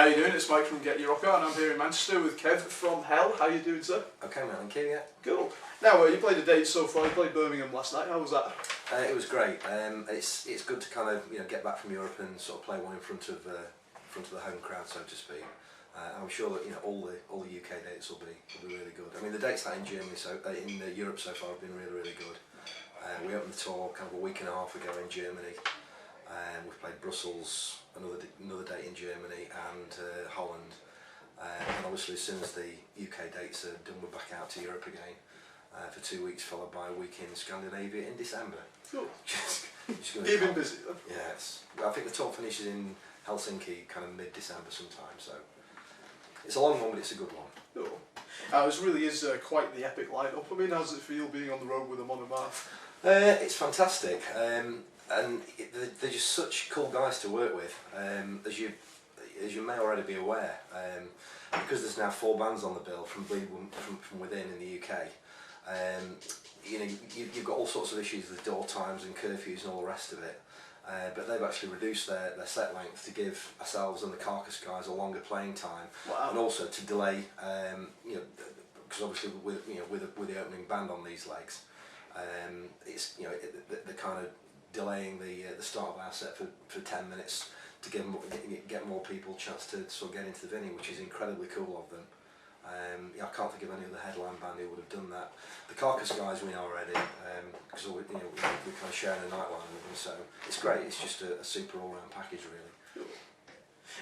you doing? It's Mike from GetYourRockOut, and I'm here in Manchester with Kev from Hell. How you doing, sir? Okay, man, thank you, yeah. Cool. Now, you played a date so far. You played Birmingham last night. How was that? It was great. It's good to kind of get back from Europe and sort of play one in front of the home crowd, so to speak. I'm sure that all the UK dates will be really good. I mean, the dates out in Germany, in Europe so far have been really good. We opened the tour kind of a week and a half ago in Germany. We've played Brussels, another date in Germany, and Holland. And obviously, as soon as the UK dates are done, we're back out to Europe again for 2 weeks, followed by a week in Scandinavia in December. Cool. You've been busy, though. Yes. I think the tour finishes in Helsinki kind of mid-December sometime, so it's a long one, but it's a good one. Cool. This really is quite the epic lineup. I mean, how does it feel being on the road with Amon Amarth? It's fantastic, and they're just such cool guys to work with. As you may already be aware, because there's now 4 bands on the bill from within in the UK. You've got all sorts of issues with door times and curfews and all the rest of it. But they've actually reduced their set length to give ourselves and the Carcass guys a longer playing time. Wow. And also to delay, because obviously with the opening band on these legs, they're kind of delaying the start of our set for 10 minutes to get more people a chance to sort of get into the venue, which is incredibly cool of them. I can't think of any other headline band who would have done that. The Carcass guys we know already, because we're kind of sharing a night line with them, so it's great. It's just a super all-round package, really. Cool.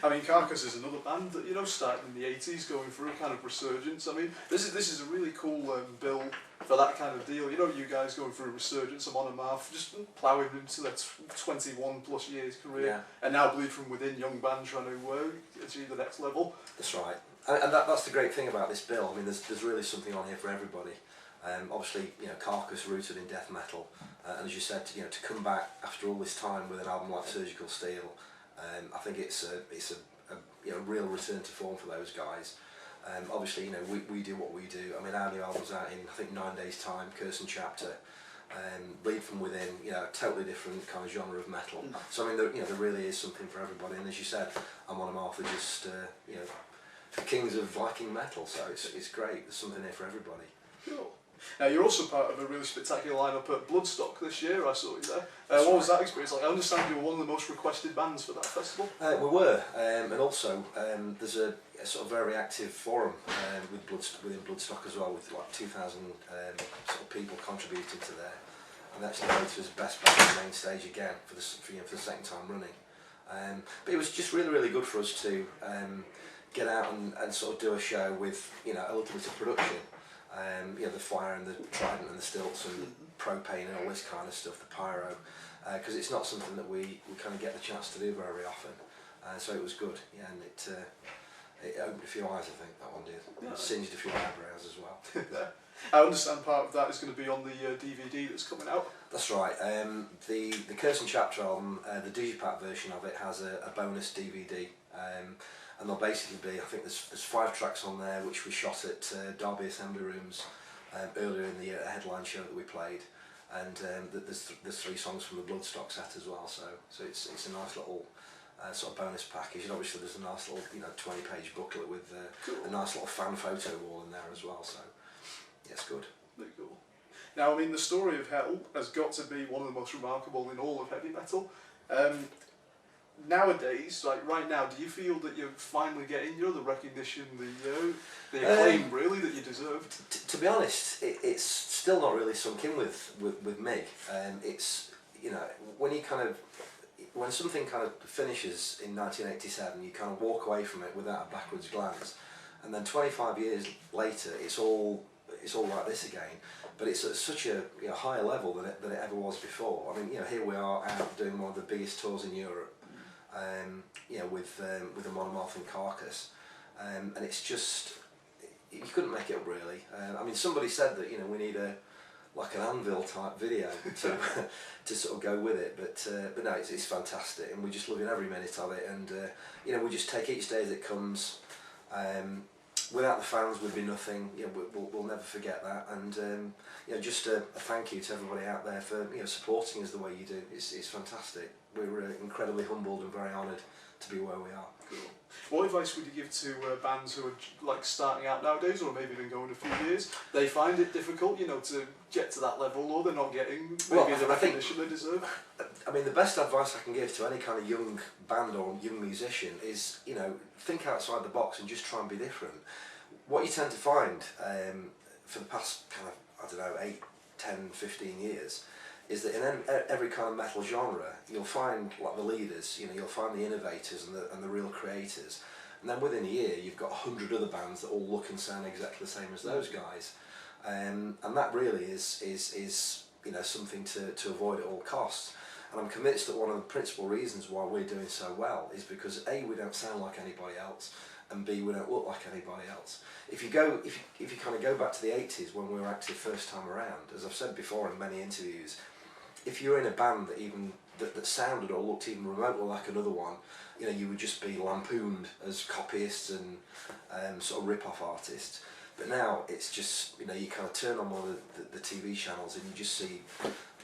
I mean, Carcass is another band that started in the 80s, going through a kind of resurgence. I mean, this is a really cool bill for that kind of deal. You guys going through a resurgence. Amon Amarth just ploughing into their 21+ years career, yeah. And now Bleed From Within, young band trying to achieve the next level. That's right. And that's the great thing about this bill. I mean, there's really something on here for everybody. Obviously, Carcass rooted in death metal, and as you said, to come back after all this time with an album like Surgical Steel, I think it's a real return to form for those guys. Obviously, we do what we do. I mean, our new album's out in I think 9 days' time. Curse and Chapter, Bleed From Within. A totally different kind of genre of metal. So I mean, there really is something for everybody. And as you said, Amon Amarth are just the kings of Viking metal. So it's great. There's something here for everybody. Cool. Now, you're also part of a really spectacular lineup at Bloodstock this year. I saw you there. What was that experience like? I understand you were one of the most requested bands for that festival. We were, and also there's a sort of very active forum within Bloodstock as well, with like 2,000 sort of people contributing to there, and actually voted as best band on the main stage again for the second time running. But it was just really good for us to get out and sort of do a show with a little bit of production. The fire and the trident and the stilts and the propane and all this kind of stuff, the pyro, because it's not something that we kind of get the chance to do very often. So it was good, yeah, and it opened a few eyes, I think, that one did. Yeah. It singed a few eyebrows as well. I understand part of that is going to be on the DVD that's coming out. That's right. The Curse and Chapter album, the Digipack version of it has a bonus DVD. And there'll basically be, I think there's 5 tracks on there which we shot at Derby Assembly Rooms earlier in the year, a headline show that we played, and there's 3 songs from the Bloodstock set as well. So it's a nice little sort of bonus package, and obviously there's a nice little 20-page booklet with cool. A nice little fan photo wall in there as well. So yeah, it's good. Very cool. Now, I mean, the story of Hell has got to be one of the most remarkable in all of heavy metal. Nowadays, like right now, do you feel that you're finally getting the recognition, the acclaim really that you deserve? To be honest, it's still not really sunk in with me. It's when something kind of finishes in 1987, you kind of walk away from it without a backwards glance, and then 25 years later, it's all like this again. But it's at such a higher level than it ever was before. I mean, here we are out doing one of the biggest tours in Europe. With Amon Amarth and Carcass, and it's just, you couldn't make it up really. I mean, somebody said that we need an Anvil type video to sort of go with it, but no, it's fantastic, and we're just loving every minute of it, and we just take each day as it comes. Without the fans, we'd be nothing. We'll never forget that, and just a thank you to everybody out there for supporting us the way you do. It's fantastic. We're incredibly humbled and very honoured to be where we are. Cool. What advice would you give to bands who are like starting out nowadays, or maybe been going a few years? They find it difficult, you know, to get to that level, or they're not getting maybe the recognition they deserve. I mean, the best advice I can give to any kind of young band or young musician is, you know, think outside the box and just try and be different. What you tend to find for the past kind of, I don't know, 8, 10, 15 years is that in every kind of metal genre you'll find like the leaders, you know, you'll find the innovators and the real creators, and then within a year you've got 100 other bands that all look and sound exactly the same as those guys, and that really is you know, something to avoid at all costs. And I'm convinced that one of the principal reasons why we're doing so well is because A, we don't sound like anybody else, and B, we don't look like anybody else. If you kind of go back to the 80s when we were active first time around, as I've said before in many interviews, if you were in a band that sounded or looked even remotely like another one, you know, you would just be lampooned as copyists and sort of rip-off artists. But now it's just, you know, you kind of turn on one of the TV channels and you just see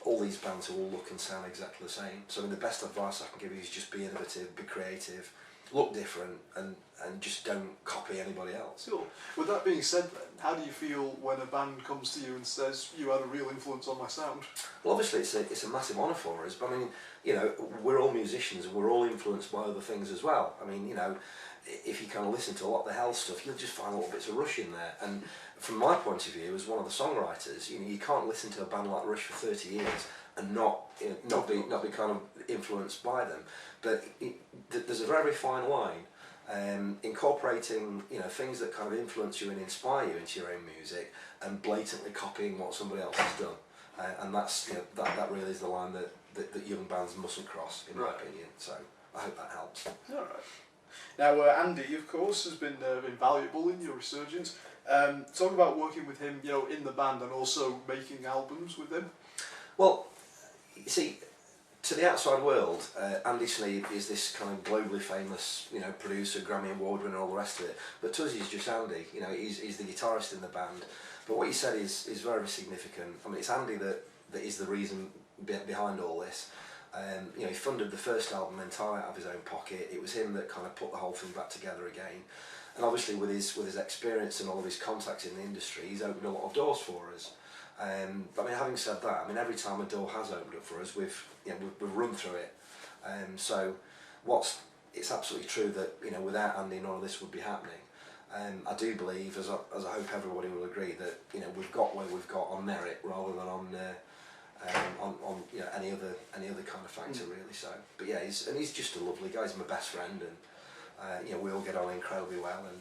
all these bands who all look and sound exactly the same. So I mean, the best advice I can give you is just be innovative, be creative, look different, and just don't copy anybody else. Sure. With that being said then, how do you feel when a band comes to you and says, you had a real influence on my sound? Well, obviously it's a massive honour for us, but I mean, you know, we're all musicians and we're all influenced by other things as well. I mean, you know, if you kind of listen to a lot of the Hell stuff, you'll just find little bits of Rush in there. And from my point of view, as one of the songwriters, you know, you can't listen to a band like Rush for 30 years and not be kind of influenced by them. But there's a very fine line incorporating, you know, things that kind of influence you and inspire you into your own music, and blatantly copying what somebody else has done. And that's, you know, that really is the line that young bands mustn't cross, in my opinion. So I hope that helps. All right. Now, Andy, of course, has been invaluable in your resurgence. Talk about working with him, you know, in the band and also making albums with him. Well, you see, to the outside world, Andy Sneed is this kind of globally famous, you know, producer, Grammy Award winner, all the rest of it. But to us, he's just Andy. You know, he's the guitarist in the band. But what you said is very significant. I mean, it's Andy that is the reason behind all this. You know, he funded the first album entirely out of his own pocket. It was him that kind of put the whole thing back together again. And obviously with his experience and all of his contacts in the industry, he's opened a lot of doors for us. But I mean, having said that, I mean, every time a door has opened up for us, we've run through it. So it's absolutely true that, you know, without Andy, none of this would be happening. I do believe, as I hope everybody will agree, that, you know, we've got where we've got on merit rather than on you know, any other kind of factor really. So, but yeah, he's just a lovely guy. He's my best friend, and you know, we all get on incredibly well, and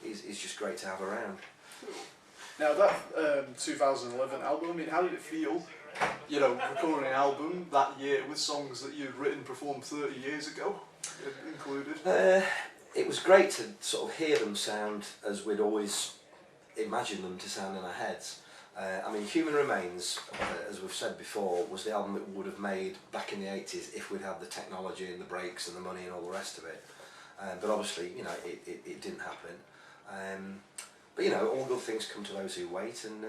he's just great to have around. Now that 2011 album, I mean, how did it feel, you know, recording an album that year with songs that you'd written, performed 30 years ago included? It was great to sort of hear them sound as we'd always imagined them to sound in our heads. I mean, Human Remains, as we've said before, was the album that we would have made back in the 80s if we'd had the technology and the breaks and the money and all the rest of it. But obviously, you know, it didn't happen. But you know, all good things come to those who wait, and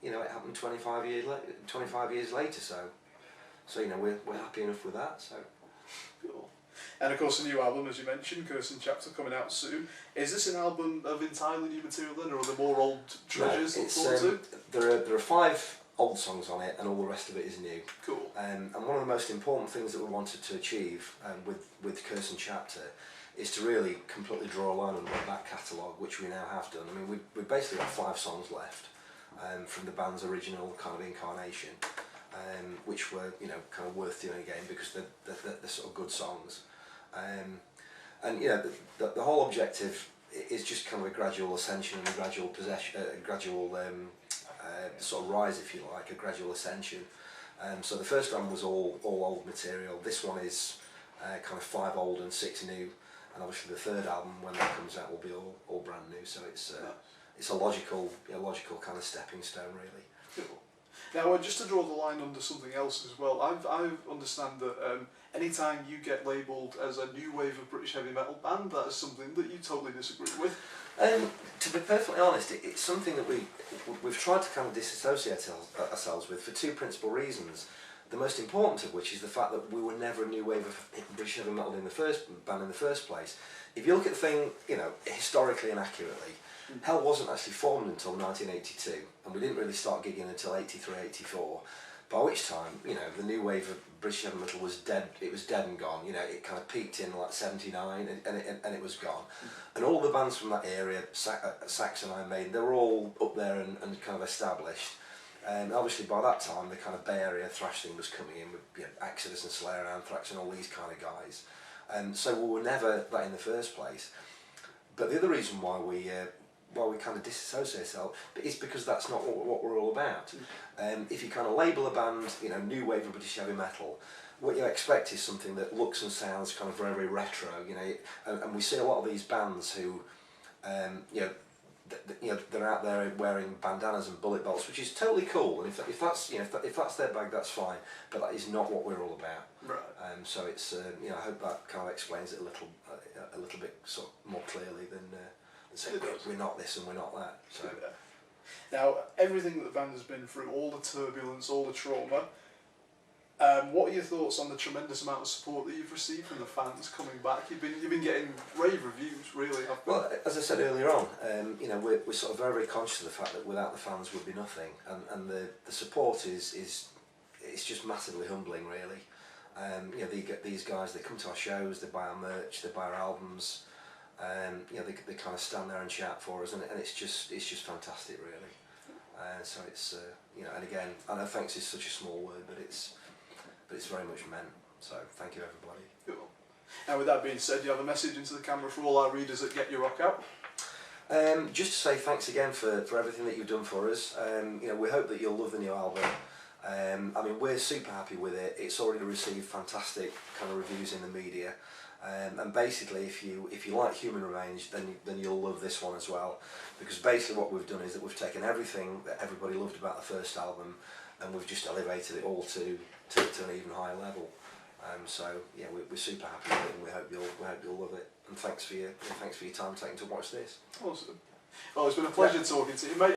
you know, it happened 25 years later. So you know, we're happy enough with that. So. Cool. And of course, a new album, as you mentioned, Curse and Chapter, coming out soon. Is this an album of entirely new material then, or are there more old treasures? No, there are 5 old songs on it, and all the rest of it is new. Cool. And one of the most important things that we wanted to achieve with Curse and Chapter is to really completely draw a line under the back catalogue, which we now have done. I mean, we've basically got 5 songs left from the band's original kind of incarnation, which were, you know, kind of worth doing again because they're sort of good songs. And you know, the whole objective is just kind of a gradual ascension and a gradual sort of rise, if you like, a gradual ascension. So the first one was all old material. This one is kind of 5 old and 6 new, and obviously the third album, when that comes out, will be all brand new. So it's a logical kind of stepping stone, really. Cool. Now, just to draw the line under something else as well, I understand that anytime you get labelled as a new wave of British heavy metal band, that is something that you totally disagree with. To be perfectly honest, it's something that we've tried to kind of disassociate ourselves with for 2 principal reasons. The most important of which is the fact that we were never a new wave of British heavy metal band in the first place. If you look at the thing, you know, historically and accurately, Hell wasn't actually formed until 1982, and we didn't really start gigging until 83, 84. By which time, you know, the new wave of British heavy metal was dead. It was dead and gone. You know, it kind of peaked in like '79, and it was gone. And all the bands from that area, Saxon, Iron Maiden, they were all up there and kind of established. And obviously by that time, the kind of Bay Area thrash thing was coming in with, you know, Exodus and Slayer, Anthrax, and all these kind of guys. And so we were never that in the first place. But the other reason why we kind of disassociate ourselves is because that's not what we're all about. If you kind of label a band, you know, new wave of British heavy metal, what you expect is something that looks and sounds kind of very, very retro. You know, and we see a lot of these bands who, you know, they're out there wearing bandanas and bullet belts, which is totally cool. And if that's, you know, if that's their bag, that's fine. But that is not what we're all about. Right. So it's, you know, I hope that kind of explains it a little bit sort of more clearly than saying we're not this and we're not that. So. Yeah. Now, everything that the band has been through, all the turbulence, all the trauma, what are your thoughts on the tremendous amount of support that you've received from the fans coming back? You've been getting rave reviews, really. Well, as I said earlier on, you know, we're sort of very, very conscious of the fact that without the fans would be nothing, and the support is it's just massively humbling, really. You know, these guys, they come to our shows, they buy our merch, they buy our albums. You know, they kind of stand there and chat for us, and it's just fantastic, really. So it's you know, and again, I know thanks is such a small word, but it's very much meant. So thank you, everybody. Cool. And with that being said, do you have a message into the camera for all our readers at Get Your Rock Out? Just to say thanks again for everything that you've done for us. You know, we hope that you'll love the new album. I mean, we're super happy with it. It's already received fantastic kind of reviews in the media. And basically, if you like Human Remains, then you'll love this one as well, because basically what we've done is that we've taken everything that everybody loved about the first album, and we've just elevated it all to an even higher level. So yeah, we're super happy with it, and we hope you'll love it. And thanks for your time taking to watch this. Awesome. Well, it's been a pleasure talking to you, mate.